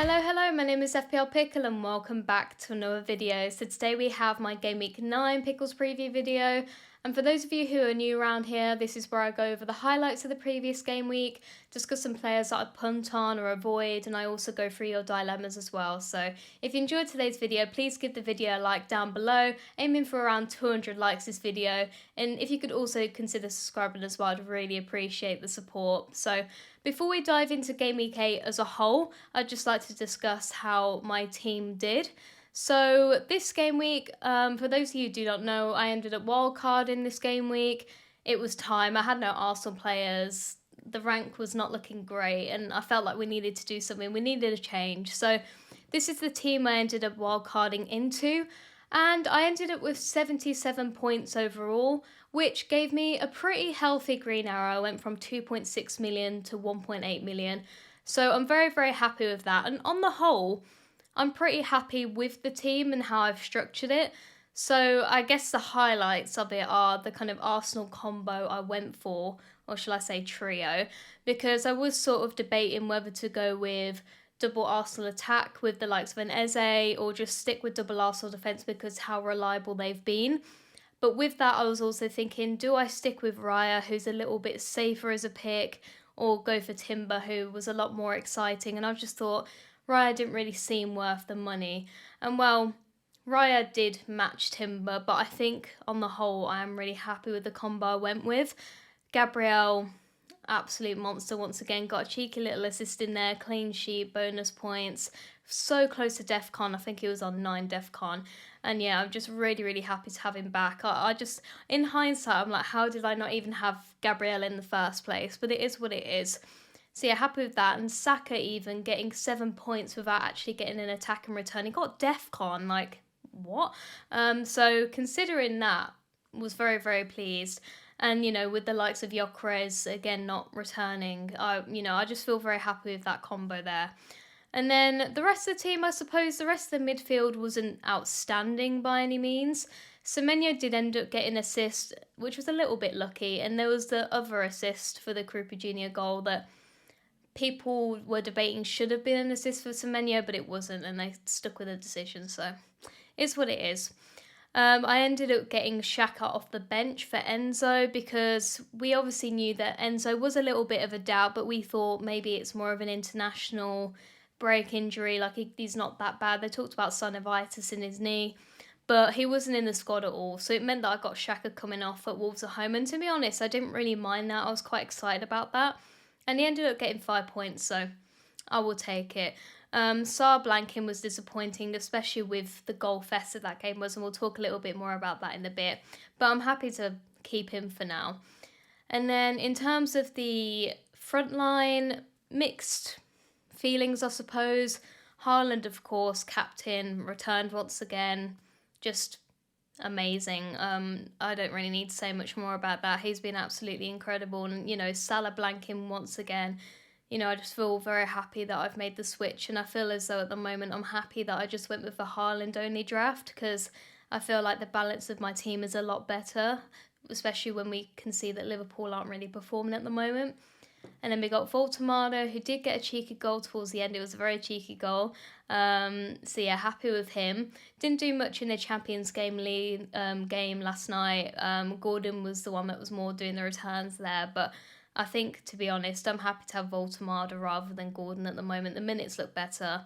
Hello, my name is FPL Pickle and welcome back to another video. So today we have my Game Week 9 Pickles preview video. And for those of you who are new around here, this is where I go over the highlights of the previous game week, discuss some players that I punt on or avoid, and I also go through your dilemmas as well. So if you enjoyed today's video, please give the video a like down below, aiming for around 200 likes this video. And if you could also consider subscribing as well, I'd really appreciate the support. So before we dive into Game Week 8 as a whole, I'd just like to discuss how my team did. So this game week, for those of you who do not know, I ended up wildcarding this game week. It was time. I had no Arsenal players. The rank was not looking great, and I felt like we needed to do something. We needed a change. So this is the team I ended up wildcarding into, and I ended up with 77 points overall, which gave me a pretty healthy green arrow. I went from 2.6 million to 1.8 million. So I'm very, very happy with that. And on the whole, I'm pretty happy with the team and how I've structured it. So I guess the highlights of it are the kind of Arsenal combo I went for, or shall I say trio, because I was sort of debating whether to go with double Arsenal attack with the likes of an Eze or just stick with double Arsenal defence because how reliable they've been. But with that, I was also thinking, do I stick with Raya, who's a little bit safer as a pick, or go for Timber, who was a lot more exciting? And I've just thought Raya didn't really seem worth the money. And well, Raya did match Timber, but I think on the whole, I am really happy with the combo I went with. Gabriel, absolute monster once again, got a cheeky little assist in there, clean sheet, bonus points, so close to DEFCON. I think he was on 9 DEFCON. And yeah, I'm just really, really happy to have him back. I just, in hindsight, I'm like, how did I not even have Gabriel in the first place? But it is what it is. So yeah, happy with that. And Saka even getting 7 points without actually getting an attack and return. He got DEFCON, like, what? So considering that, was very, very pleased. And, you know, with the likes of Gyökeres, again, not returning, I just feel very happy with that combo there. And then the rest of the team, I suppose, the rest of the midfield wasn't outstanding by any means. Semenyo did end up getting an assist, which was a little bit lucky. And there was the other assist for the Krupa Jr. goal that people were debating should have been an assist for Semenyo, but it wasn't, and they stuck with the decision, so it's what it is. I ended up getting Xhaka off the bench for Enzo because we obviously knew that Enzo was a little bit of a doubt, but we thought maybe it's more of an international break injury, like he's not that bad. They talked about synovitis in his knee, but he wasn't in the squad at all, so it meant that I got Xhaka coming off at Wolves at home, and to be honest, I didn't really mind that. I was quite excited about that. And he ended up getting 5 points, so I will take it. Saar blanking was disappointing, especially with the goal fest that game was, and we'll talk a little bit more about that in a bit. But I'm happy to keep him for now. And then in terms of the front line, mixed feelings, I suppose. Haaland, of course, captain, returned once again. Just amazing. I don't really need to say much more about that. He's been absolutely incredible. And, you know, Salah blanking once again. You know, I just feel very happy that I've made the switch. And I feel as though at the moment I'm happy that I just went with the Haaland only draft because I feel like the balance of my team is a lot better, especially when we can see that Liverpool aren't really performing at the moment. And then we got Voltemado, who did get a cheeky goal towards the end. It was a very cheeky goal. So yeah, happy with him. Didn't do much in the Champions game last night. Gordon was the one that was more doing the returns there. But I think, to be honest, I'm happy to have Voltemado rather than Gordon at the moment. The minutes look better.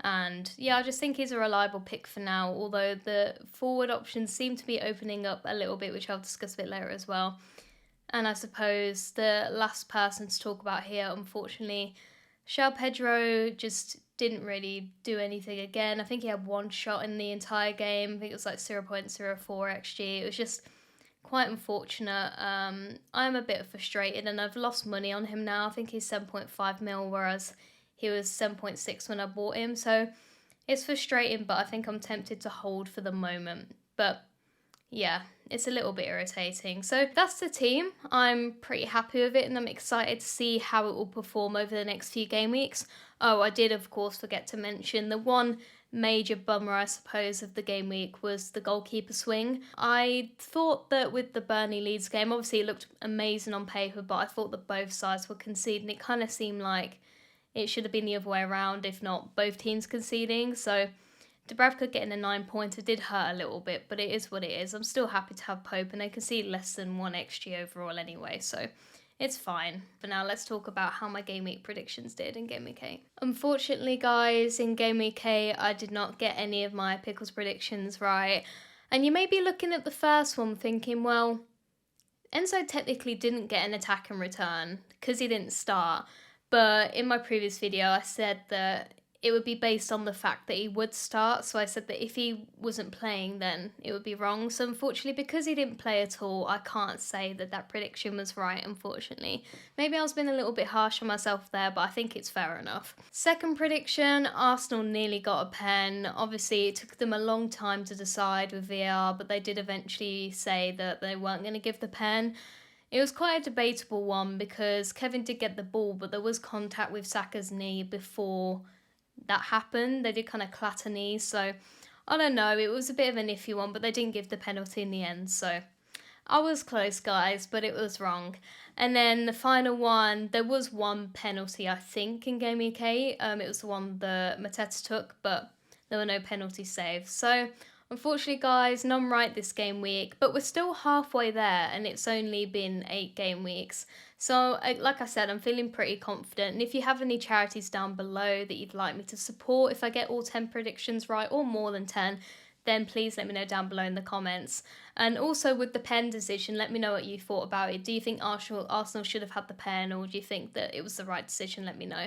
And yeah, I just think he's a reliable pick for now. Although the forward options seem to be opening up a little bit, which I'll discuss a bit later as well. And I suppose the last person to talk about here, unfortunately, João Pedro just didn't really do anything again. I think he had one shot in the entire game. I think it was like 0.04 XG. It was just quite unfortunate. I'm a bit frustrated and I've lost money on him now. I think he's 7.5 mil, whereas he was 7.6 when I bought him. So it's frustrating, but I think I'm tempted to hold for the moment. But yeah, it's a little bit irritating. So that's the team. I'm pretty happy with it and I'm excited to see how it will perform over the next few game weeks. Oh, I did, of course, forget to mention the one major bummer, I suppose, of the game week was the goalkeeper swing. I thought that with the Burnley Leeds game, obviously it looked amazing on paper, but I thought that both sides were conceding. It kind of seemed like it should have been the other way around, if not both teams conceding. So Dubravka getting a 9-pointer did hurt a little bit, but it is what it is. I'm still happy to have Pope, and they concede less than 1 XG overall anyway, so it's fine. But now let's talk about how my Game Week predictions did in Game Week 8. Unfortunately, guys, in Game Week 8, I did not get any of my Pickles predictions right. And you may be looking at the first one thinking, well, Enzo technically didn't get an attack in return because he didn't start. But in my previous video, I said that it would be based on the fact that he would start. So I said that if he wasn't playing, then it would be wrong. So unfortunately, because he didn't play at all, I can't say that that prediction was right, unfortunately. Maybe I was being a little bit harsh on myself there, but I think it's fair enough. Second prediction, Arsenal nearly got a pen. Obviously, it took them a long time to decide with VAR, but they did eventually say that they weren't going to give the pen. It was quite a debatable one because Kevin did get the ball, but there was contact with Saka's knee before that happened. They did kind of clatter knees, so I don't know, it was a bit of an iffy one, but they didn't give the penalty in the end, so I was close, guys, but it was wrong. And then the final one, there was one penalty, I think, in Game Week 8. It was the one that Mateta took, but there were no penalty saves. So unfortunately, guys, none right this game week, but we're still halfway there, and it's only been 8 game weeks. So, like I said, I'm feeling pretty confident. And if you have any charities down below that you'd like me to support, if I get all 10 predictions right, or more than 10, then please let me know down below in the comments. And also with the pen decision, let me know what you thought about it. Do you think Arsenal should have had the pen, or do you think that it was the right decision? Let me know.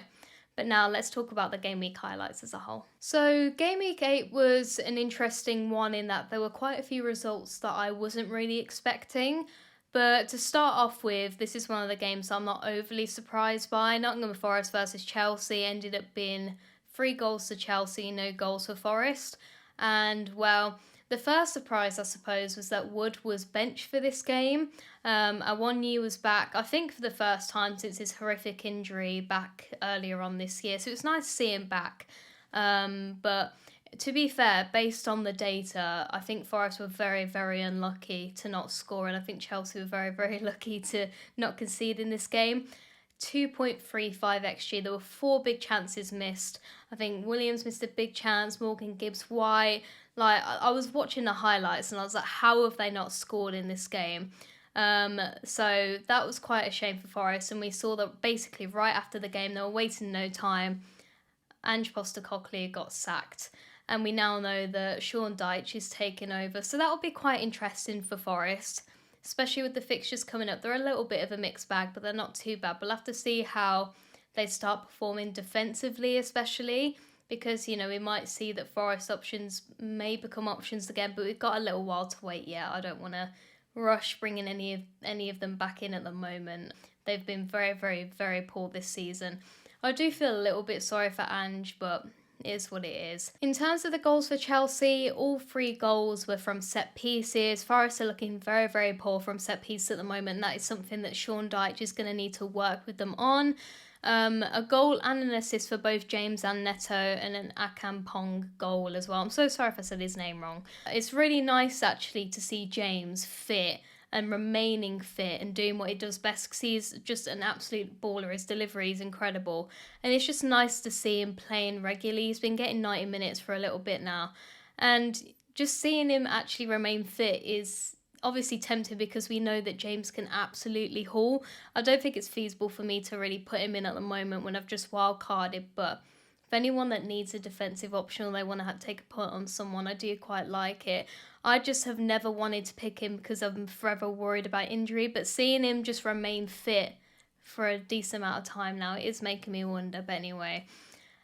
But now let's talk about the Game Week highlights as a whole. So Game Week 8 was an interesting one in that there were quite a few results that I wasn't really expecting. But to start off with, this is one of the games I'm not overly surprised by. Nottingham Forest versus Chelsea ended up being 3 goals to Chelsea, no goals for Forest. And, well, the first surprise, I suppose, was that Wood was benched for this game. Awoniyi was back, I think, for the first time since his horrific injury back earlier on this year. So it was nice to see him back. But to be fair, based on the data, I think Forest were very, very unlucky to not score. And I think Chelsea were very, very lucky to not concede in this game. 2.35 XG. There were 4 big chances missed. I think Williams missed a big chance, Morgan Gibbs-White. Like, I was watching the highlights and I was like, how have they not scored in this game? So that was quite a shame for Forest, and we saw that basically right after the game, they were waiting no time. Ange Postecoglou got sacked, and we now know that Sean Dyche is taking over. So that will be quite interesting for Forest, especially with the fixtures coming up. They're a little bit of a mixed bag, but they're not too bad. We'll have to see how they start performing defensively, especially because, you know, we might see that Forest options may become options again, but we've got a little while to wait yet. I don't want to rush bringing any of them back in at the moment. They've been very, very, very poor this season. I do feel a little bit sorry for Ange, but it is what it is. In terms of the goals for Chelsea, all 3 goals were from set pieces. Forest are looking very, very poor from set pieces at the moment. That is something that Sean Dyche is going to need to work with them on. A goal and an assist for both James and Neto, and an Akampong goal as well. I'm so sorry if I said his name wrong. It's really nice actually to see James fit and remaining fit and doing what he does best, because he's just an absolute baller. His delivery is incredible, and it's just nice to see him playing regularly. He's been getting 90 minutes for a little bit now, and just seeing him actually remain fit is obviously tempting, because we know that James can absolutely haul. I don't think it's feasible for me to really put him in at the moment when I've just wildcarded, but if anyone that needs a defensive option or they want to take a punt on someone, I do quite like it. I just have never wanted to pick him because I'm forever worried about injury, but seeing him just remain fit for a decent amount of time now, it is making me wonder. But anyway,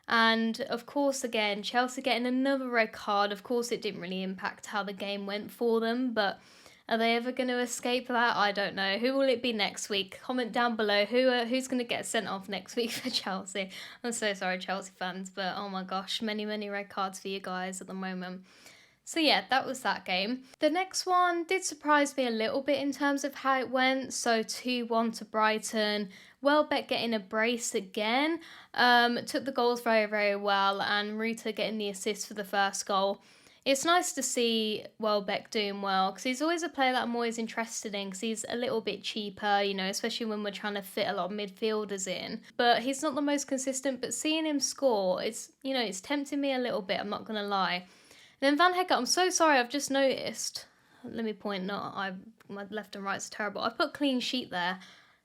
and of course, again, Chelsea getting another red card. Of course, it didn't really impact how the game went for them, but are they ever going to escape that? I don't know. Who will it be next week? Comment down below who's going to get sent off next week for Chelsea. I'm so sorry, Chelsea fans, but oh my gosh, many, many red cards for you guys at the moment. So yeah, that was that game. The next one did surprise me a little bit in terms of how it went. So 2-1 to Brighton. Welbeck getting a brace again. Took the goals very, very well, and Ruta getting the assist for the first goal. It's nice to see Welbeck doing well because he's always a player that I'm always interested in because he's a little bit cheaper, you know, especially when we're trying to fit a lot of midfielders in. But he's not the most consistent, but seeing him score, it's, you know, it's tempting me a little bit, I'm not going to lie. And then Van Hecke, I'm so sorry, I've just noticed. Let me point out, my left and right's terrible. I put clean sheet there.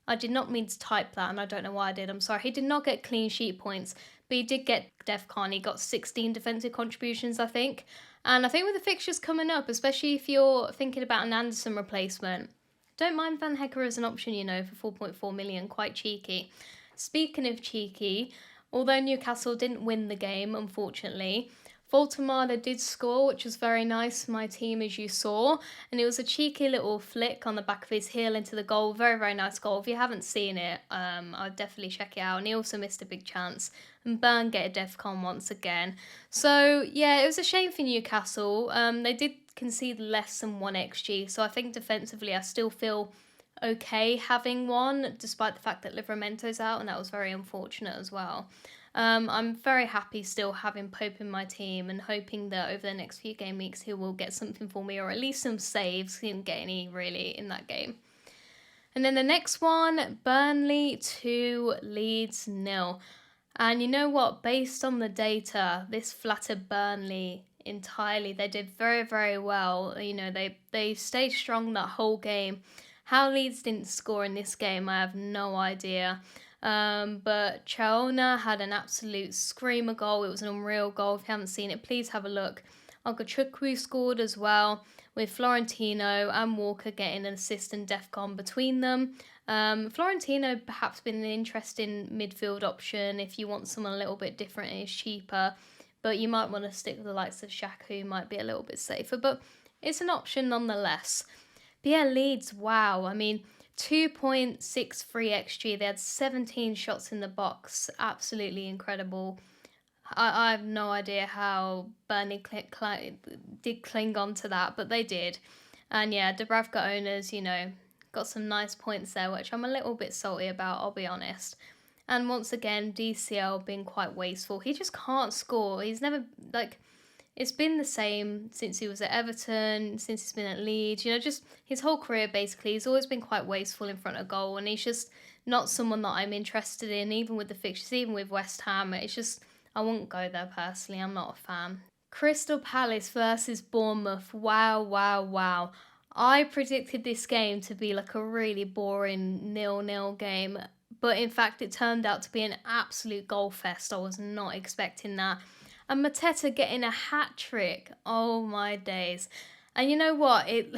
I did not mean to type that, and I don't know why I did. I'm sorry. He did not get clean sheet points, but he did get DEFCON. He got 16 defensive contributions, I think. And I think with the fixtures coming up, especially if you're thinking about an Anderson replacement, don't mind Van Hecke as an option, you know, for 4.4 million. Quite cheeky. Speaking of cheeky, although Newcastle didn't win the game, unfortunately, Voltemada did score, which was very nice for my team, as you saw. And it was a cheeky little flick on the back of his heel into the goal. Very, very nice goal. If you haven't seen it, I'd definitely check it out. And he also missed a big chance. And Burn get a DEFCON once again. So, yeah, it was a shame for Newcastle. They did concede less than 1 XG. So I think defensively I still feel okay having one, despite the fact that Livramento's out. And that was very unfortunate as well. I'm very happy still having Pope in my team and hoping that over the next few game weeks he will get something for me, or at least some saves. He didn't get any really in that game. And then the next one, Burnley 2, Leeds 0. And you know what? Based on the data, this flattered Burnley entirely. They did very, very well. You know, they stayed strong that whole game. How Leeds didn't score in this game, I have no idea. But Chaona had an absolute screamer goal. It was an unreal goal. If you haven't seen it, please have a look. Ogachukwu scored as well, with Florentino and Walker getting an assist and DEFCON between them. Florentino perhaps been an interesting midfield option if you want someone a little bit different and is cheaper. But you might want to stick with the likes of Xhaka, who might be a little bit safer. But it's an option nonetheless. But yeah, Leeds, wow. I mean, 2.63 XG. They had 17 shots in the box. Absolutely incredible. I have no idea how Burnley did cling on to that, but they did. And yeah, Dubravka owners, you know, got some nice points there, which I'm a little bit salty about, I'll be honest. And once again, DCL being quite wasteful. He just can't score. He's never, like, it's been the same since he was at Everton, since he's been at Leeds, you know, just his whole career basically. He's always been quite wasteful in front of goal, and he's just not someone that I'm interested in, even with the fixtures, even with West Ham. It's just, I wouldn't go there personally. I'm not a fan. Crystal Palace versus Bournemouth. Wow, wow, wow. I predicted this game to be like a really boring 0-0 game, but in fact it turned out to be an absolute goal fest. I was not expecting that. And Mateta getting a hat-trick. Oh my days. And you know what? It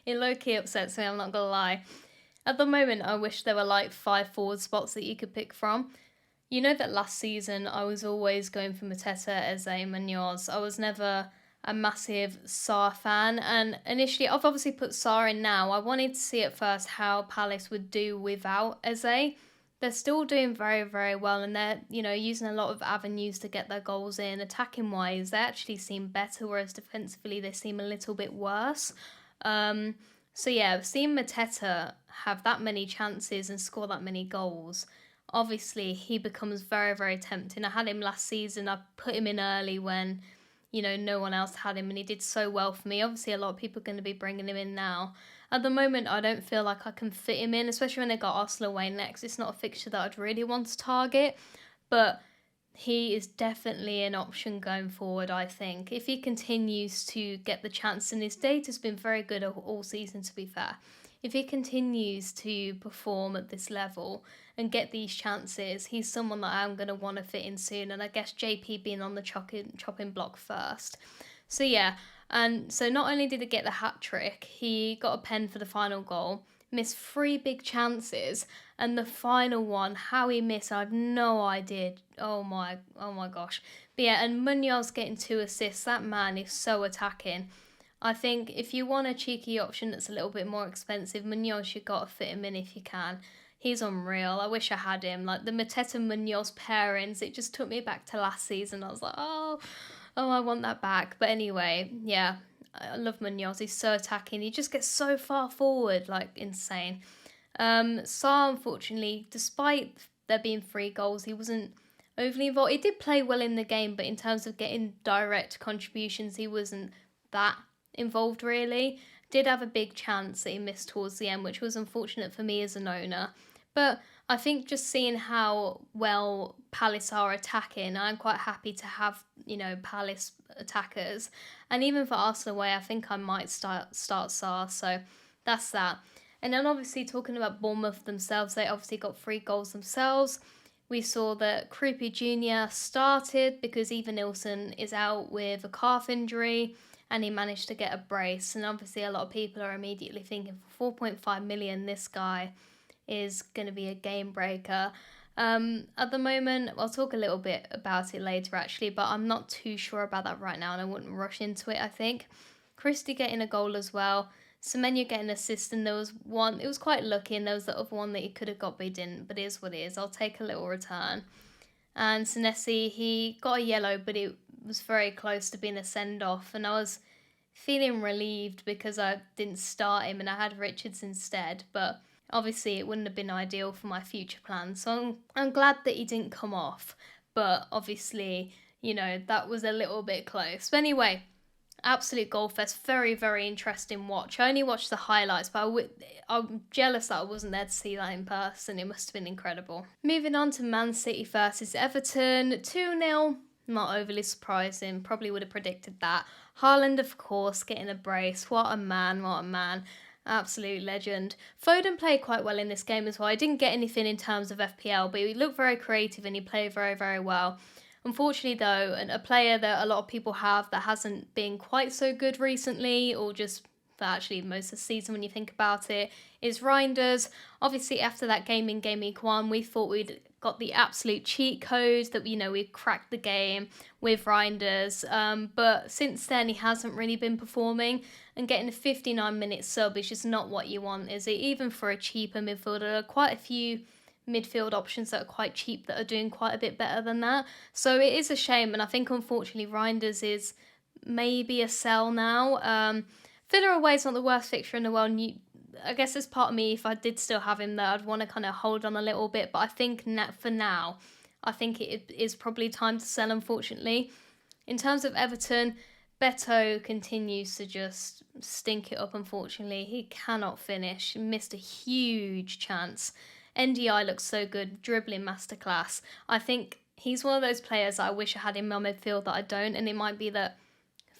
low-key upsets me, I'm not gonna lie. At the moment, I wish there were like 5 forward spots that you could pick from. You know that last season, I was always going for Mateta, Eze, Munoz. I was never a massive Sarr fan. And initially, I've obviously put Sarr in now. I wanted to see at first how Palace would do without Eze. They're still doing very, very well, and they're, you know, using a lot of avenues to get their goals in. Attacking wise, they actually seem better, whereas defensively they seem a little bit worse. So yeah, seeing Mateta have that many chances and score that many goals, obviously he becomes very, very tempting. I had him last season. I put him in early when, you know, no one else had him, and he did so well for me. Obviously, a lot of people are going to be bringing him in now. At the moment, I don't feel like I can fit him in, especially when they got Arsenal away next. It's not a fixture that I'd really want to target, but he is definitely an option going forward, I think. If he continues to get the chance, and his data's been very good all season, to be fair. If he continues to perform at this level and get these chances, he's someone that I'm going to want to fit in soon. And I guess JP being on the chopping block first. So yeah, and so not only did he get the hat-trick, he got a pen for the final goal, missed 3 big chances, and the final one, how he missed, I have no idea. Oh my gosh. But yeah, and Munoz getting 2 assists, that man is so attacking. I think if you want a cheeky option that's a little bit more expensive, Munoz, you've got to fit him in if you can. He's unreal. I wish I had him. Like the Mateta-Munoz pairings, it just took me back to last season. I was like, oh, I want that back. But anyway, yeah, I love Munoz. He's so attacking. He just gets so far forward, like insane. Sarr, unfortunately, despite there being 3 goals, he wasn't overly involved. He did play well in the game, but in terms of getting direct contributions, he wasn't that involved really. Did have a big chance that he missed towards the end, which was unfortunate for me as an owner. But I think just seeing how well Palace are attacking, I'm quite happy to have, Palace attackers. And even for Arsenal away, I think I might start Sarr. So that's that. And then obviously talking about Bournemouth themselves, they obviously got 3 goals themselves. We saw that Krupi Jr. started because Eva Nilsson is out with a calf injury and he managed to get a brace. And obviously a lot of people are immediately thinking for 4.5 million, this guy is going to be a game breaker. At the moment, I'll talk a little bit about it later actually, but I'm not too sure about that right now and I wouldn't rush into it, I think. Christie getting a goal as well. Semenya getting an assist, and there was one, it was quite lucky, and there was the other one that he could have got but he didn't, but it is what it is. I'll take a little return. And Senesi, he got a yellow, but it was very close to being a send-off, and I was feeling relieved because I didn't start him and I had Richards instead, but obviously it wouldn't have been ideal for my future plans, so I'm glad that he didn't come off, but obviously, that was a little bit close. But anyway, absolute goal fest, very, very interesting watch. I only watched the highlights, but I'm jealous that I wasn't there to see that in person. It must have been incredible. Moving on to Man City versus Everton, 2-0. Not overly surprising, probably would have predicted that. Haaland, of course, getting a brace. What a man, what a man. Absolute legend. Foden played quite well in this game as well. I didn't get anything in terms of FPL, but he looked very creative and he played very, very well. Unfortunately though, a player that a lot of people have that hasn't been quite so good recently, or just for actually most of the season when you think about it, is Reinders. Obviously after that game in Game Week 1, we thought we'd got the absolute cheat code, that we'd cracked the game with Reinders, but since then he hasn't really been performing, and getting a 59-minute sub is just not what you want, is it? Even for a cheaper midfielder, there are quite a few midfield options that are quite cheap that are doing quite a bit better than that. So it is a shame, and I think unfortunately Reinders is maybe a sell now. Villa away is not the worst fixture in the world, and I guess as part of me, if I did still have him there, I'd want to kind of hold on a little bit, but I think for now, I think it is probably time to sell, unfortunately. In terms of Everton, Beto continues to just stink it up, unfortunately. He cannot finish. He missed a huge chance. NDI looks so good, dribbling masterclass. I think he's one of those players that I wish I had in my midfield that I don't, and it might be that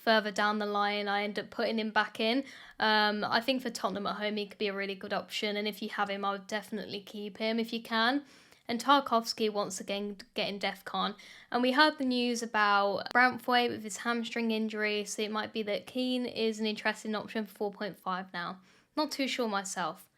further down the line I end up putting him back in. I think for Tottenham at home he could be a really good option, and if you have him I would definitely keep him if you can. And Tarkovsky once again getting DEFCON, and we heard the news about Branthwaite with his hamstring injury, so it might be that Keane is an interesting option for 4.5 now. Not too sure myself,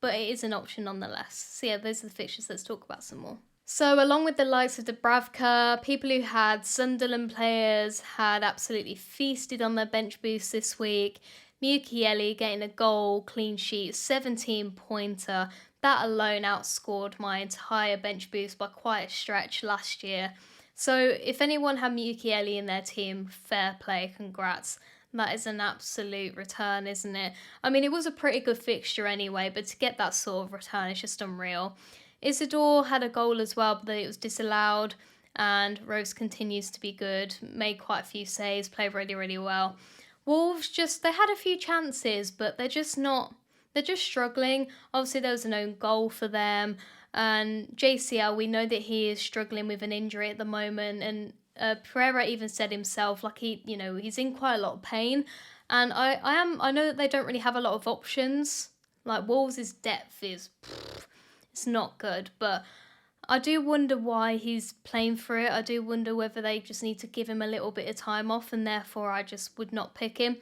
but it is an option nonetheless. So yeah, those are the fixtures. Let's talk about some more. So along with the likes of Dubravka, people who had Sunderland players had absolutely feasted on their bench boosts this week. Mukiele getting a goal, clean sheet, 17-pointer. That alone outscored my entire bench boost by quite a stretch last year. So if anyone had Mukiele in their team, fair play, congrats. That is an absolute return, isn't it? I mean, it was a pretty good fixture anyway, but to get that sort of return is just unreal. Isidore had a goal as well, but it was disallowed, and Rose continues to be good, made quite a few saves, played really, really well. Wolves they had a few chances, but they're just struggling. Obviously there was an own goal for them, and JCL, we know that he is struggling with an injury at the moment, and Pereira even said himself, like he's in quite a lot of pain, and I know that they don't really have a lot of options. Like Wolves' depth is, it's not good, but I do wonder why he's playing for it. I do wonder whether they just need to give him a little bit of time off, and therefore I just would not pick him.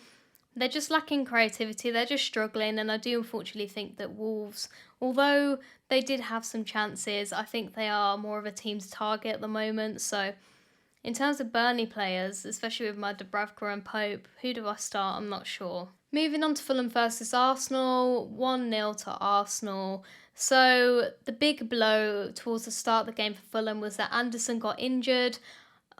They're just lacking creativity, they're just struggling, and I do unfortunately think that Wolves, although they did have some chances, I think they are more of a team to target at the moment. So in terms of Burnley players, especially with my Dubravka and Pope, who do I start? I'm not sure. Moving on to Fulham versus Arsenal, 1-0 to Arsenal. So the big blow towards the start of the game for Fulham was that Anderson got injured.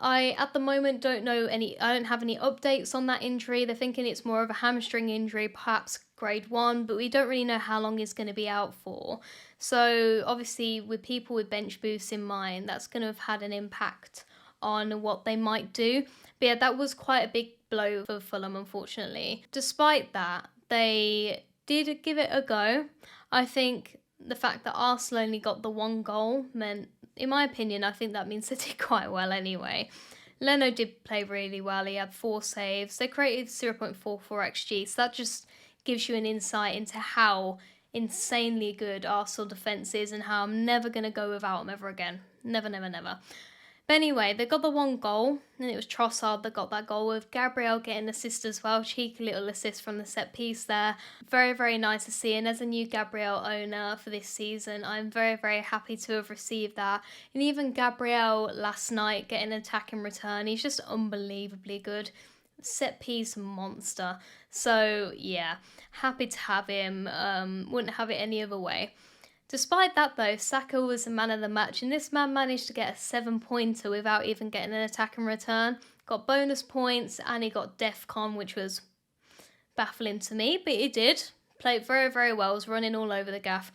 I, at the moment, I don't have any updates on that injury. They're thinking it's more of a hamstring injury, perhaps grade 1, but we don't really know how long he's going to be out for. So obviously with people with bench boosts in mind, that's going to have had an impact on what they might do. But yeah, that was quite a big blow for Fulham, unfortunately. Despite that, they did give it a go. I think the fact that Arsenal only got the 1 goal meant, in my opinion, I think that means they did quite well anyway. Leno did play really well. He had 4 saves. They created 0.44 XG, so that just gives you an insight into how insanely good Arsenal defence is and how I'm never going to go without them ever again. Never, never, never. But anyway, they got the 1 goal, and it was Trossard that got that goal, with Gabriel getting an assist as well. Cheeky little assist from the set piece there. Very, very nice to see. And as a new Gabriel owner for this season, I'm very, very happy to have received that. And even Gabriel last night getting an attack in return, he's just unbelievably good. Set piece monster. So yeah, happy to have him. Wouldn't have it any other way. Despite that though, Saka was the man of the match, and this man managed to get a 7-pointer without even getting an attack in return. Got bonus points and he got DEFCON, which was baffling to me, but he did. Played very, very well, was running all over the gaff.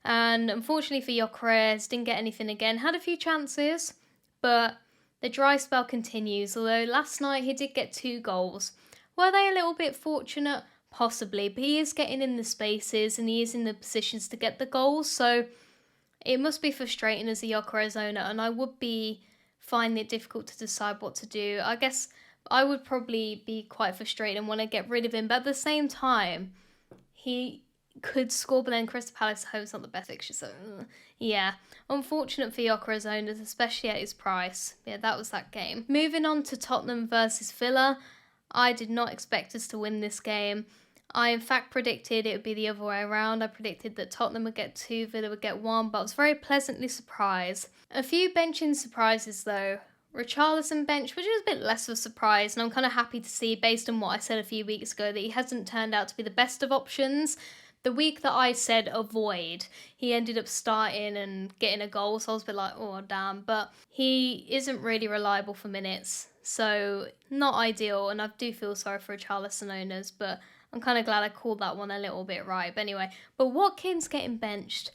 And unfortunately for Gyökeres, didn't get anything again. Had a few chances, but the dry spell continues, although last night he did get 2 goals. Were they a little bit fortunate? Possibly, but he is getting in the spaces and he is in the positions to get the goals, so it must be frustrating as a Gyökeres owner, and I would be finding it difficult to decide what to do. I guess I would probably be quite frustrated and want to get rid of him, but at the same time, he could score, but then Crystal Palace at home is not the best fixture, so yeah. Unfortunate for Gyökeres owners, especially at his price. Yeah, that was that game. Moving on to Tottenham versus Villa. I did not expect us to win this game. I in fact predicted it would be the other way around. I predicted that Tottenham would get 2, Villa would get 1, but I was very pleasantly surprised. A few benching surprises though. Richarlison bench, which is a bit less of a surprise, and I'm kind of happy to see, based on what I said a few weeks ago, that he hasn't turned out to be the best of options. The week that I said avoid, he ended up starting and getting a goal, so I was a bit like, oh damn, but he isn't really reliable for minutes, so not ideal, and I do feel sorry for Richarlison owners, but I'm kind of glad I called that one a little bit right. But anyway, but Watkins getting benched,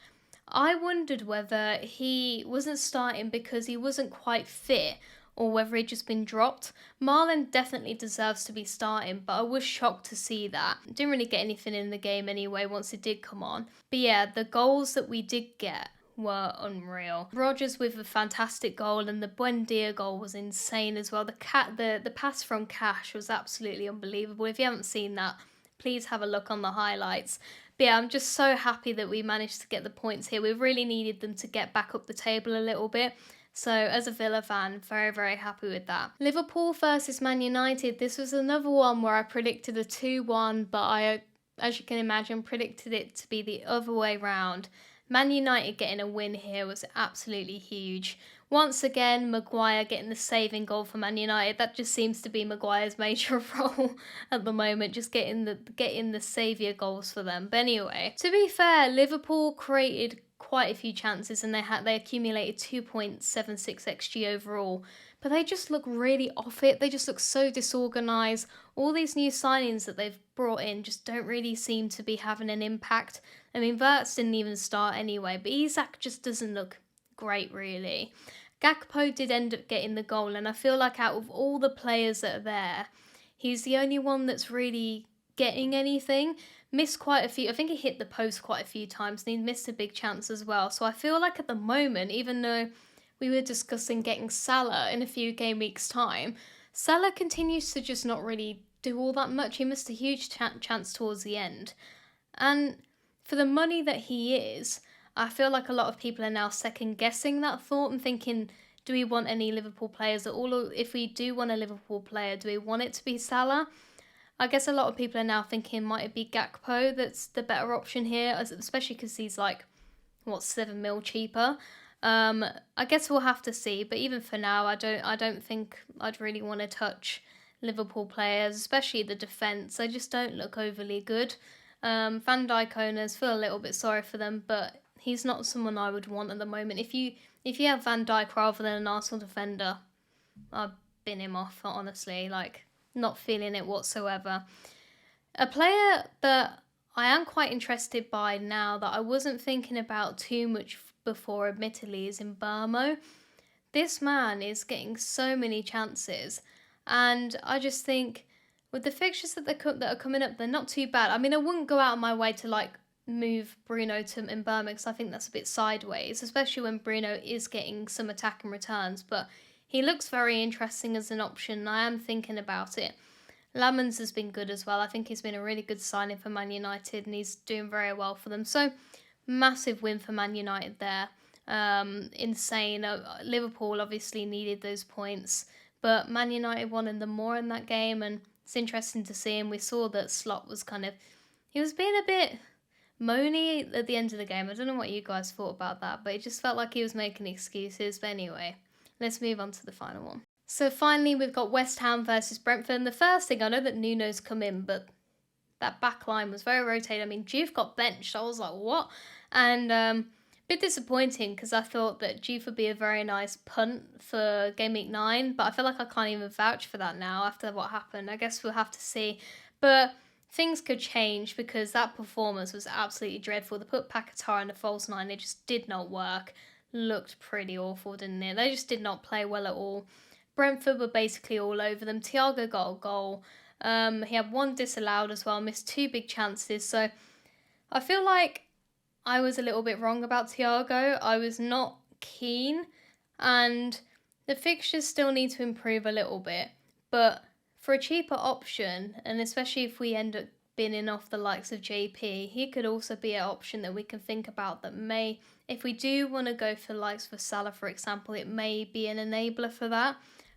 I wondered whether he wasn't starting because he wasn't quite fit, or whether he'd just been dropped. Marlon definitely deserves to be starting, but I was shocked to see that. Didn't really get anything in the game anyway once it did come on. But yeah, the goals that we did get were unreal. Rodgers with a fantastic goal, and the Buendia goal was insane as well. The pass from Cash was absolutely unbelievable. If you haven't seen that, please have a look on the highlights. But yeah, I'm just so happy that we managed to get the points here. We really needed them to get back up the table a little bit. So as a Villa fan, very, very happy with that. Liverpool versus Man United. This was another one where I predicted a 2-1, but I, as you can imagine, predicted it to be the other way round. Man United getting a win here was absolutely huge. Once again, Maguire getting the saving goal for Man United. That just seems to be Maguire's major role at the moment, just getting the saviour goals for them. But anyway, to be fair, Liverpool created quite a few chances and they accumulated 2.76 XG overall. But they just look really off it. They just look so disorganised. All these new signings that they've brought in just don't really seem to be having an impact. I mean, Wirtz didn't even start anyway, but Isak just doesn't look great, really. Gakpo did end up getting the goal, and I feel like out of all the players that are there, he's the only one that's really getting anything. Missed quite a few. I think he hit the post quite a few times, and he missed a big chance as well. So I feel like at the moment, even though we were discussing getting Salah in a few game weeks' time, Salah continues to just not really do all that much. He missed a huge chance towards the end. And for the money that he is, I feel like a lot of people are now second-guessing that thought and thinking, do we want any Liverpool players at all? Or if we do want a Liverpool player, do we want it to be Salah? I guess a lot of people are now thinking, might it be Gakpo that's the better option here, especially because he's like, what, 7 mil cheaper? I guess we'll have to see, but even for now, I don't think I'd really want to touch Liverpool players, especially the defence. They just don't look overly good. Van Dijk owners feel a little bit sorry for them, but he's not someone I would want at the moment. If you have Van Dijk rather than an Arsenal defender, I'd bin him off, honestly. Like, not feeling it whatsoever. A player that I am quite interested by now that I wasn't thinking about too much before, admittedly, is in Burmo. This man is getting so many chances, and I just think with the fixtures that that are coming up, they're not too bad. I mean, I wouldn't go out of my way to like move Bruno to Mbeumo because I think that's a bit sideways, especially when Bruno is getting some attacking returns, but he looks very interesting as an option. I am thinking about it. Lamans has been good as well. I think he's been a really good signing for Man United and he's doing very well for them. So, massive win for Man United there. Insane. Liverpool obviously needed those points, but Man United wanted them more in that game, and it's interesting to see. And we saw that Slot was he was being a bit moany at the end of the game. I don't know what you guys thought about that, but it just felt like he was making excuses. But anyway, let's move on to the final one. So finally, we've got West Ham versus Brentford. And the first thing, I know that Nuno's come in, but that back line was very rotated. I mean, Juve got benched. I was like, what? And a bit disappointing because I thought that Juve would be a very nice punt for Game Week 9, but I feel like I can't even vouch for that now after what happened. I guess we'll have to see. But things could change because that performance was absolutely dreadful. They put Paquetá in the false nine. It just did not work. Looked pretty awful, didn't it? They just did not play well at all. Brentford were basically all over them. Thiago got a goal. He had one disallowed as well, missed two big chances. So I feel like I was a little bit wrong about Thiago. I was not keen, and the fixtures still need to improve a little bit. But for a cheaper option, and especially if we end up binning off the likes of JP, he could also be an option that we can think about that may, if we do want to go for the likes of Salah, for example, it may be an enabler for that.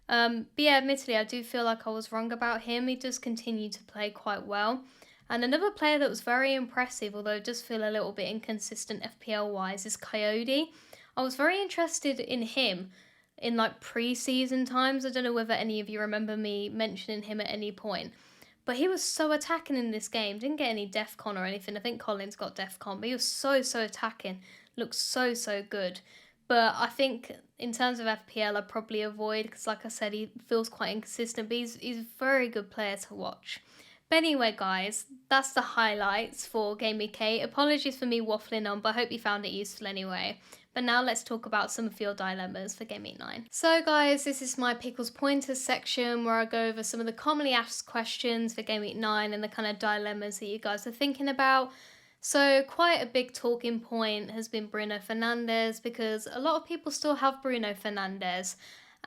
But yeah, admittedly, I do feel like I was wrong about him. He does continue to play quite well. And another player that was very impressive, although it does feel a little bit inconsistent FPL-wise, is Coyote. I was very interested in him in like pre-season times. I don't know whether any of you remember me mentioning him at any point. But he was so attacking in this game. Didn't get any DEFCON or anything. I think Collins got DEFCON, but he was so attacking. Looked so good. But I think in terms of FPL, I'd probably avoid because, like I said, he feels quite inconsistent. But he's a very good player to watch. But anyway, guys, that's the highlights for Game Week 8. Apologies for me waffling on, but I hope you found it useful anyway. But now let's talk about some of your dilemmas for Game Week 9. So guys, this is my Pickles Pointers section where I go over some of the commonly asked questions for Game Week 9 and the kind of dilemmas that you guys are thinking about. So quite a big talking point has been Bruno Fernandes because a lot of people still have Bruno Fernandes.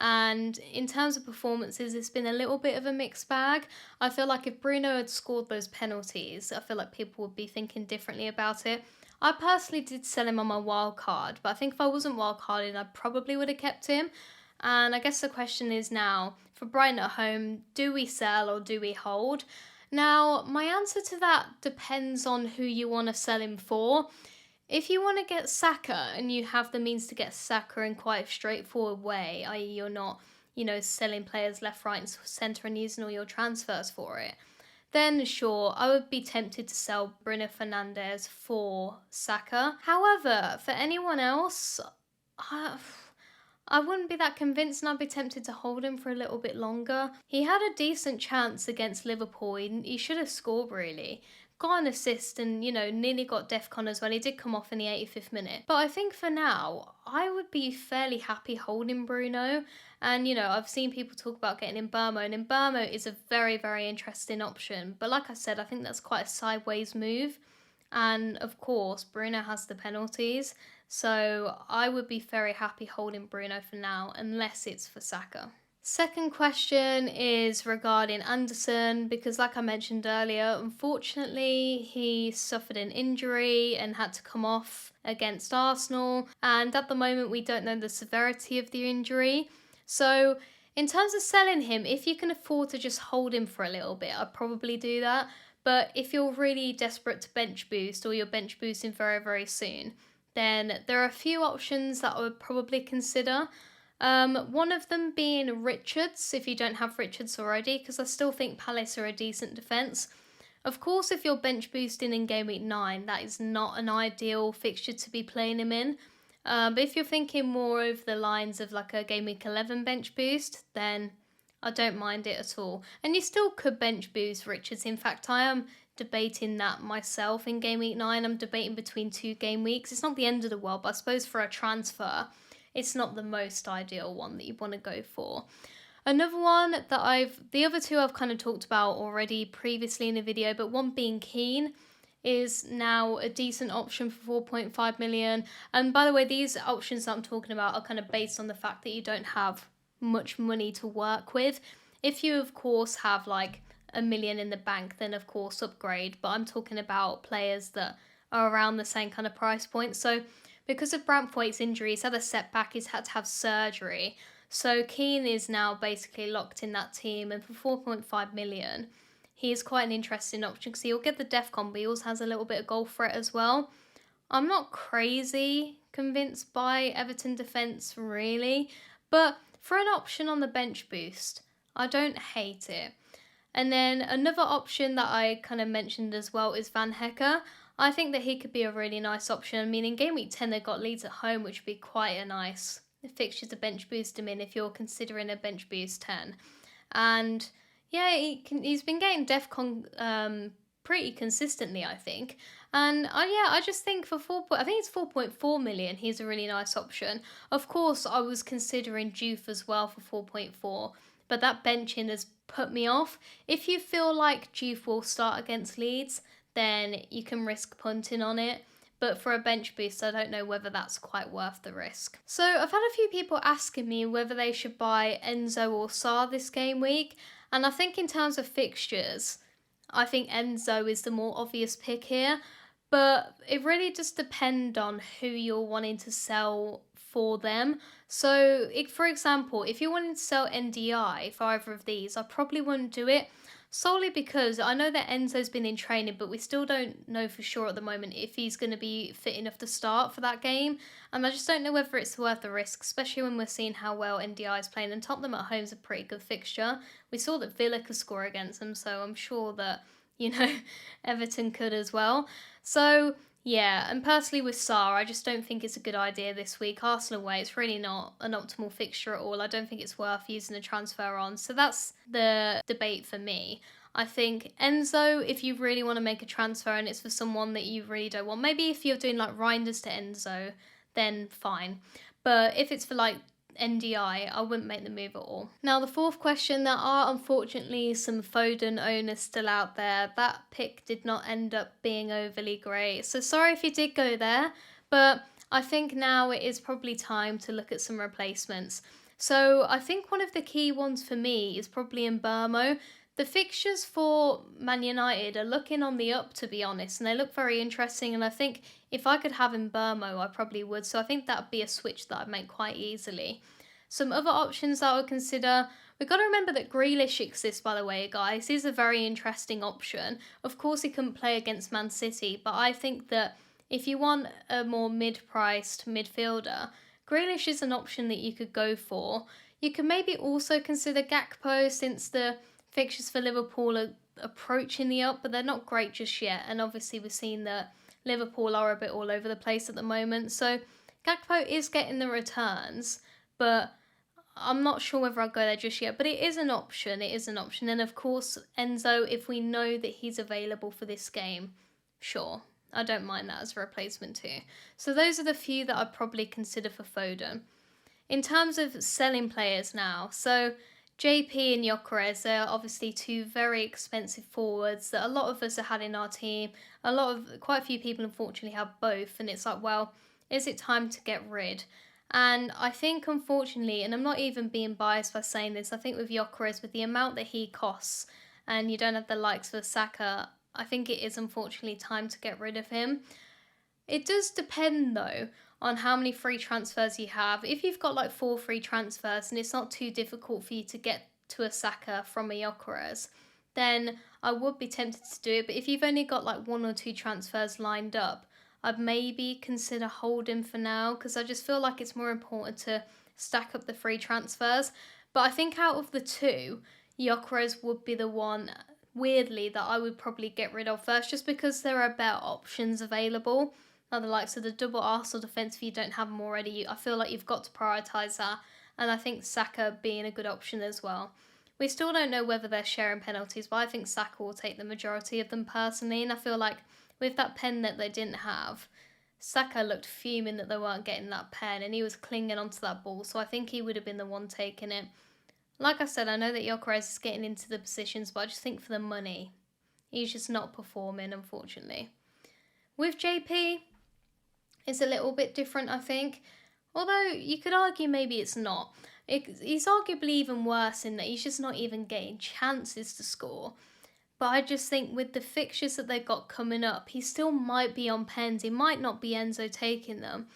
And in terms of performances, it's been a little bit of a mixed bag. I feel like if Bruno had scored those penalties, I feel like people would be thinking differently about it. I personally did sell him on my wild card, but I think if I wasn't wild carded, I probably would have kept him. And I guess the question is now, for Brighton at home, do we sell or do we hold? Now, my answer to that depends on who you want to sell him for. If you want to get Saka and you have the means to get Saka in quite a straightforward way, i.e. you're not, selling players left, right and centre and using all your transfers for it, then sure, I would be tempted to sell Bruno Fernandes for Saka. However, for anyone else, I wouldn't be that convinced and I'd be tempted to hold him for a little bit longer. He had a decent chance against Liverpool. He should have scored, really. Got an assist and, nearly got DEFCON as well. He did come off in the 85th minute. But I think for now, I would be fairly happy holding Bruno. And, I've seen people talk about getting Mbeumo, and Mbeumo is a very, very interesting option. But like I said, I think that's quite a sideways move. And, of course, Bruno has the penalties. So I would be very happy holding Bruno for now, unless it's for Saka. Second question is regarding Anderson, because like I mentioned earlier, unfortunately he suffered an injury and had to come off against Arsenal, and at the moment we don't know the severity of the injury. So in terms of selling him, if you can afford to just hold him for a little bit, I'd probably do that. But if you're really desperate to bench boost or you're bench boosting very, very soon, then there are a few options that I would probably consider. One of them being Richards, if you don't have Richards already, because I still think Palace are a decent defence. Of course, if you're bench boosting in Game Week 9, that is not an ideal fixture to be playing him in. But if you're thinking more over the lines of like a Game Week 11 bench boost, then I don't mind it at all. And you still could bench boost Richards. In fact, I am debating that myself in Game Week 9. I'm debating between 2 game weeks. It's not the end of the world, but I suppose for a transfer, it's not the most ideal one that you want to go for. Another one that the other two I've kind of talked about already previously in the video, but one being Keane is now a decent option for 4.5 million. And by the way, these options that I'm talking about are kind of based on the fact that you don't have much money to work with. If you, of course, have like $1 million in the bank, then of course upgrade. But I'm talking about players that are around the same kind of price point. So because of Braithwaite's injury, he's had a setback, he's had to have surgery. So Keane is now basically locked in that team, and for 4.5 million, he is quite an interesting option because he'll get the DEFCON, but he also has a little bit of goal threat as well. I'm not crazy convinced by Everton defence, really, but for an option on the bench boost, I don't hate it. And then another option that I kind of mentioned as well is Van Hecker. I think that he could be a really nice option. I mean, in Game Week 10, they've got Leeds at home, which would be quite a nice fixture to bench boost him in if you're considering a bench boost 10. And yeah, he's been getting DEFCON pretty consistently, I think. And I just think for I think it's 4.4 million, he's a really nice option. Of course, I was considering Juve as well for 4.4, but that benching has put me off. If you feel like Juve will start against Leeds, then you can risk punting on it. But for a bench boost, I don't know whether that's quite worth the risk. So I've had a few people asking me whether they should buy Enzo or Sarr this game week. And I think in terms of fixtures, I think Enzo is the more obvious pick here. But it really just depends on who you're wanting to sell for them. So, for example, if you're wanting to sell NDI for either of these, I probably wouldn't do it. Solely because I know that Enzo's been in training, but we still don't know for sure at the moment if he's going to be fit enough to start for that game. And I just don't know whether it's worth the risk, especially when we're seeing how well NDI is playing. And Tottenham at home is a pretty good fixture. We saw that Villa could score against them, so I'm sure that, Everton could as well. So, yeah, and personally with Sarr, I just don't think it's a good idea this week. Arsenal away, it's really not an optimal fixture at all. I don't think it's worth using a transfer on. So that's the debate for me. I think Enzo, if you really want to make a transfer and it's for someone that you really don't want, maybe if you're doing like Reinders to Enzo, then fine. But if it's for like NDI, I wouldn't make the move at all. Now, the fourth question, there are unfortunately some Foden owners still out there. That pick did not end up being overly great. So sorry if you did go there, but I think now it is probably time to look at some replacements. So I think one of the key ones for me is probably in Burmo. The fixtures for Man United are looking on the up, to be honest, and they look very interesting, and I think if I could have in Burmo, I probably would, so I think that would be a switch that I'd make quite easily. Some other options that I would consider, we've got to remember that Grealish exists, by the way, guys. He's a very interesting option. Of course, he couldn't play against Man City, but I think that if you want a more mid-priced midfielder, Grealish is an option that you could go for. You can maybe also consider Gakpo, since the fixtures for Liverpool are approaching the up, but they're not great just yet. And obviously we've seen that Liverpool are a bit all over the place at the moment. So Gakpo is getting the returns, but I'm not sure whether I'll go there just yet. But it is an option. It is an option. And of course, Enzo, if we know that he's available for this game, sure, I don't mind that as a replacement too. So those are the few that I'd probably consider for Foden. In terms of selling players now, so JP and Gyökeres, they're obviously two very expensive forwards that a lot of us have had in our team. Quite a few people unfortunately have both, and it's like, well, is it time to get rid? And I think unfortunately, and I'm not even being biased by saying this, I think with Gyökeres, with the amount that he costs, and you don't have the likes of Saka, I think it is unfortunately time to get rid of him. It does depend though on how many free transfers you have. If you've got like 4 free transfers and it's not too difficult for you to get to a Saka from a Gyökeres, then I would be tempted to do it. But if you've only got like 1 or 2 transfers lined up, I'd maybe consider holding for now, because I just feel like it's more important to stack up the free transfers. But I think out of the 2, Gyökeres would be the one, weirdly, that I would probably get rid of first, just because there are better options available. Now, the likes of the double Arsenal defence, if you don't have them already, I feel like you've got to prioritise that. And I think Saka being a good option as well. We still don't know whether they're sharing penalties, but I think Saka will take the majority of them personally. And I feel like with that pen that they didn't have, Saka looked fuming that they weren't getting that pen, and he was clinging onto that ball. So I think he would have been the one taking it. Like I said, I know that Gyökeres is getting into the positions, but I just think for the money, he's just not performing, unfortunately. With JP, it's a little bit different, I think. Although you could argue maybe it's not. He's arguably even worse in that he's just not even getting chances to score. But I just think with the fixtures that they've got coming up, he still might be on pens. He might not be Enzo taking them.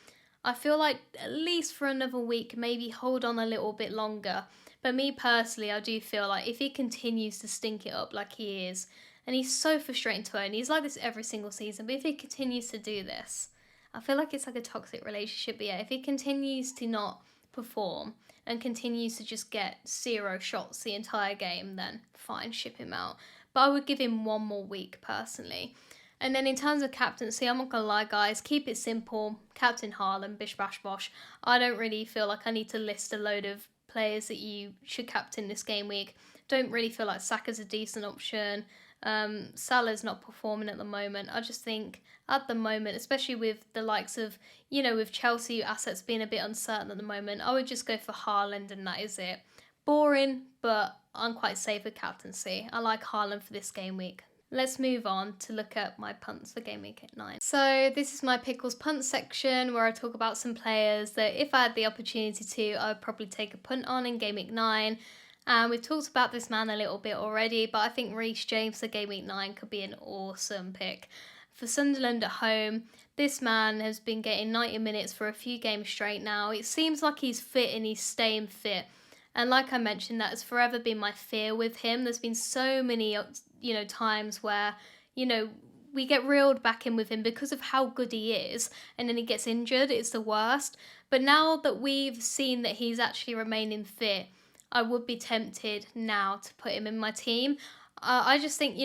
I feel like at least for another week, maybe hold on a little bit longer. But me personally, I do feel like if he continues to stink it up like he is, and he's so frustrating to own, he's like this every single season, but if he continues to do this, I feel like it's like a toxic relationship. But yeah, if he continues to not perform and continues to just get 0 shots the entire game, then fine, ship him out. But I would give him one more week personally. And then in terms of captaincy, I'm not going to lie, guys, keep it simple. Captain Haaland, bish bash bosh. I don't really feel like I need to list a load of players that you should captain this game week. Don't really feel like Saka's a decent option. Salah's not performing at the moment. I just think at the moment, especially with the likes of, with Chelsea assets being a bit uncertain at the moment, I would just go for Haaland and that is it. Boring, but I'm quite safe with captaincy. I like Haaland for this game week. Let's move on to look at my punts for game week 9. So this is my Pickles punt section where I talk about some players that if I had the opportunity to, I would probably take a punt on in game week 9. And we've talked about this man a little bit already, but I think Reece James for game week 9 could be an awesome pick. For Sunderland at home, this man has been getting 90 minutes for a few games straight now. It seems like he's fit and he's staying fit. And like I mentioned, that has forever been my fear with him. There's been so many, times where, we get reeled back in with him because of how good he is, and then he gets injured. It's the worst. But now that we've seen that he's actually remaining fit, I would be tempted now to put him in my team. I just think,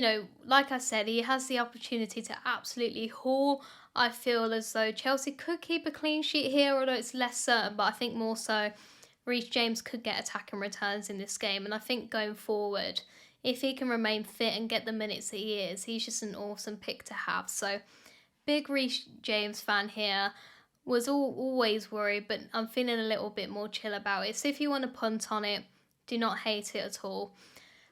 like I said, he has the opportunity to absolutely haul. I feel as though Chelsea could keep a clean sheet here, although it's less certain, but I think more so Reece James could get attacking returns in this game. And I think going forward, if he can remain fit and get the minutes that he is, he's just an awesome pick to have. So, big Reece James fan here. Was always worried, but I'm feeling a little bit more chill about it. So if you want to punt on it, do not hate it at all.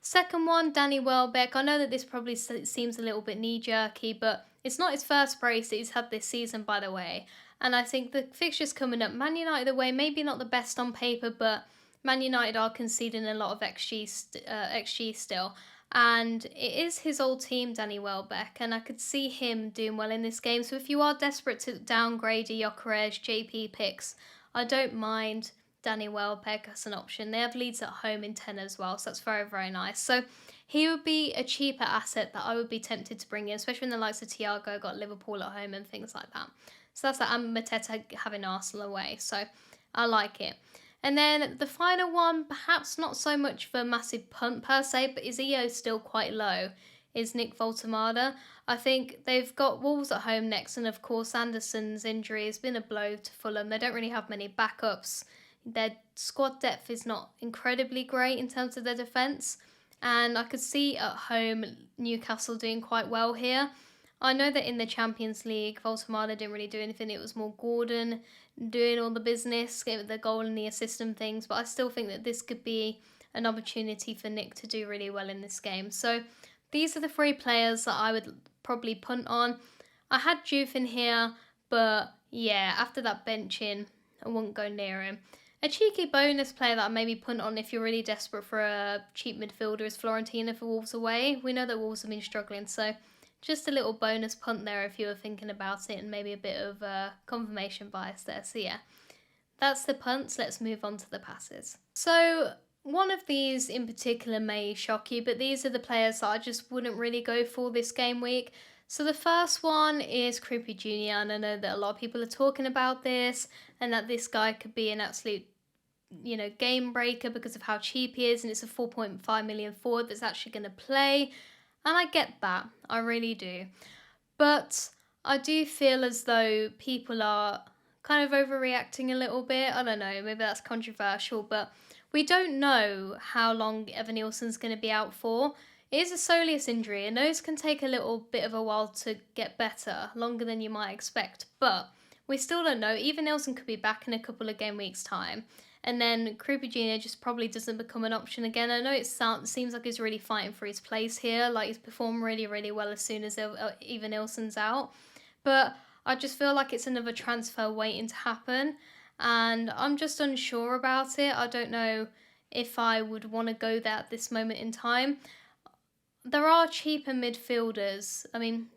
Second one, Danny Welbeck. I know that this probably seems a little bit knee-jerky, but it's not his first brace that he's had this season, by the way. And I think the fixtures coming up, Man United away, maybe not the best on paper, but Man United are conceding a lot of XG still. And it is his old team, Danny Welbeck, and I could see him doing well in this game. So if you are desperate to downgrade a Gyökeres, JP picks, I don't mind Danny Welbeck as an option. They have Leeds at home in 10 as well, so that's very, very nice. So he would be a cheaper asset that I would be tempted to bring in, especially when the likes of Thiago got Liverpool at home and things like that. So that's that, and Mateta having Arsenal away, so I like it. And then the final one, perhaps not so much for a massive punt per se, but his EO still quite low, is Nick Voltemada. I think they've got Wolves at home next, and of course Anderson's injury has been a blow to Fulham. They don't really have many backups. Their squad depth is not incredibly great in terms of their defence, and I could see at home Newcastle doing quite well here. I know that in the Champions League, Voltemada didn't really do anything. It was more Gordon doing all the business, getting the goal and the assist and things. But I still think that this could be an opportunity for Nick to do really well in this game. So these are the 3 players that I would probably punt on. I had Juve in here, but yeah, after that benching, I wouldn't go near him. A cheeky bonus player that I maybe punt on if you're really desperate for a cheap midfielder is Florentina for Wolves away. We know that Wolves have been struggling, so just a little bonus punt there if you were thinking about it, and maybe a bit of confirmation bias there. So yeah, that's the punts. Let's move on to the passes. So one of these in particular may shock you, but these are the players that I just wouldn't really go for this game week. So the first one is Krippy Jr. And I know that a lot of people are talking about this and that this guy could be an absolute, game breaker because of how cheap he is, and it's a 4.5 million forward that's actually going to play. And I get that, I really do. But I do feel as though people are kind of overreacting a little bit. I don't know, maybe that's controversial, but we don't know how long Evan Nielsen's going to be out for. It is a soleus injury, and those can take a little bit of a while to get better, longer than you might expect, but we still don't know. Even Nielsen could be back in a couple of game weeks' time. And then Krupa Jr. just probably doesn't become an option again. I know it seems like he's really fighting for his place here. Like, he's performed really, really well as soon as even Nielsen's out. But I just feel like it's another transfer waiting to happen. And I'm just unsure about it. I don't know if I would want to go there at this moment in time. There are cheaper midfielders,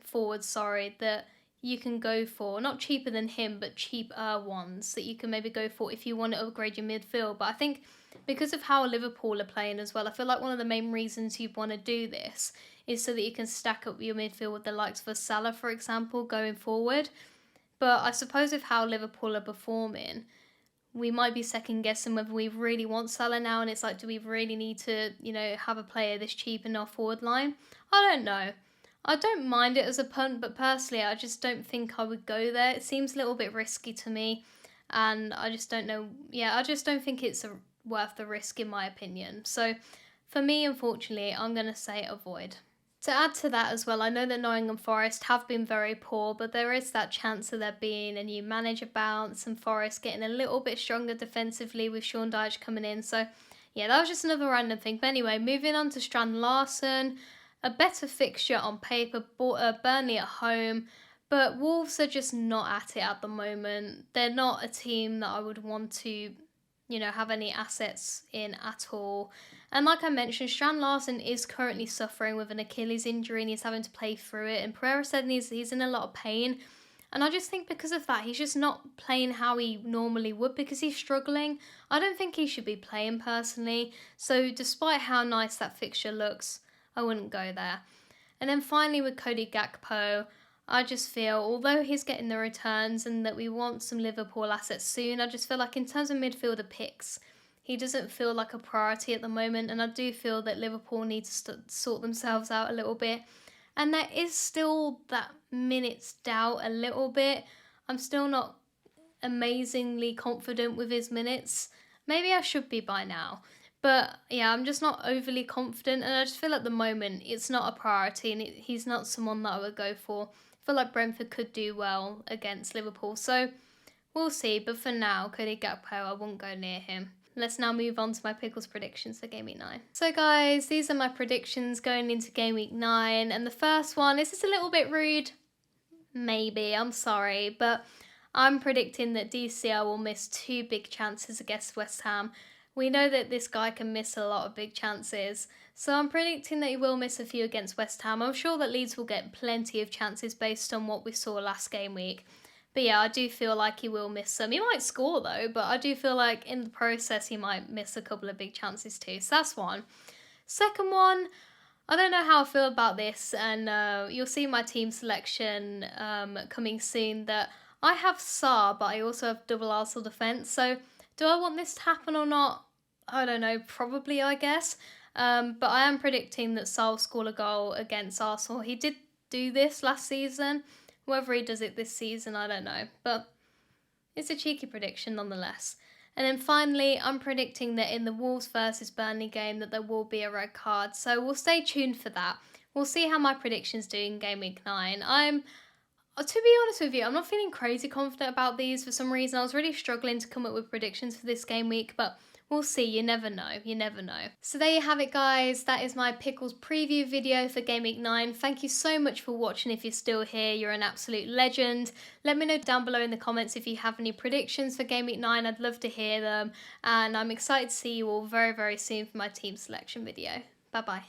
forwards, sorry, that you can go for. Not cheaper than him, but cheaper ones that you can maybe go for if you want to upgrade your midfield. But I think because of how Liverpool are playing as well, I feel like one of the main reasons you'd want to do this is so that you can stack up your midfield with the likes of Salah, for example, going forward. But I suppose with how Liverpool are performing, we might be second guessing whether we really want Salah now, and it's like, do we really need to, have a player this cheap in our forward line? I don't know. I don't mind it as a punt, but personally, I just don't think I would go there. It seems a little bit risky to me, and I just don't know. Yeah, I just don't think it's worth the risk, in my opinion. So, for me, unfortunately, I'm going to say avoid. To add to that as well, I know that Nottingham Forest have been very poor, but there is that chance of there being a new manager bounce and Forest getting a little bit stronger defensively with Sean Dyche coming in. So, yeah, that was just another random thing. But anyway, moving on to Strand Larsen. A better fixture on paper, Burnley at home, but Wolves are just not at it at the moment. They're not a team that I would want to, have any assets in at all. And like I mentioned, Strand Larsen is currently suffering with an Achilles injury and he's having to play through it. And Pereira said he's in a lot of pain. And I just think because of that, he's just not playing how he normally would because he's struggling. I don't think he should be playing personally. So despite how nice that fixture looks, I wouldn't go there. And then finally with Cody Gakpo, I just feel, although he's getting the returns and that we want some Liverpool assets soon, I just feel like in terms of midfielder picks, he doesn't feel like a priority at the moment. And I do feel that Liverpool need to sort themselves out a little bit. And there is still that minutes doubt a little bit. I'm still not amazingly confident with his minutes. Maybe I should be by now. But yeah, I'm just not overly confident, and I just feel at the moment it's not a priority, and he's not someone that I would go for. I feel like Brentford could do well against Liverpool, so we'll see. But for now, Cody Gakpo, I won't go near him. Let's now move on to my Pickles predictions for Game Week 9. So guys, these are my predictions going into Game Week 9, and the first one, is this a little bit rude? Maybe, I'm sorry, but I'm predicting that DCL will miss 2 big chances against West Ham. We know that this guy can miss a lot of big chances, so I'm predicting that he will miss a few against West Ham. I'm sure that Leeds will get plenty of chances based on what we saw last game week. But yeah, I do feel like he will miss some. He might score though, but I do feel like in the process he might miss a couple of big chances too. So that's one. Second one, I don't know how I feel about this, and you'll see my team selection coming soon, that I have Sarr, but I also have double Arsenal defence, so do I want this to happen or not? I don't know, probably, I guess. But I am predicting that Sarr will score a goal against Arsenal. He did do this last season. Whether he does it this season, I don't know. But it's a cheeky prediction nonetheless. And then finally, I'm predicting that in the Wolves versus Burnley game that there will be a red card. So we'll stay tuned for that. We'll see how my predictions do in Game Week 9. To be honest with you, I'm not feeling crazy confident about these for some reason. I was really struggling to come up with predictions for this game week, but we'll see. You never know. You never know. So there you have it, guys. That is my Pickles preview video for Game Week 9. Thank you so much for watching. If you're still here, you're an absolute legend. Let me know down below in the comments if you have any predictions for Game Week 9. I'd love to hear them. And I'm excited to see you all very, very soon for my team selection video. Bye-bye.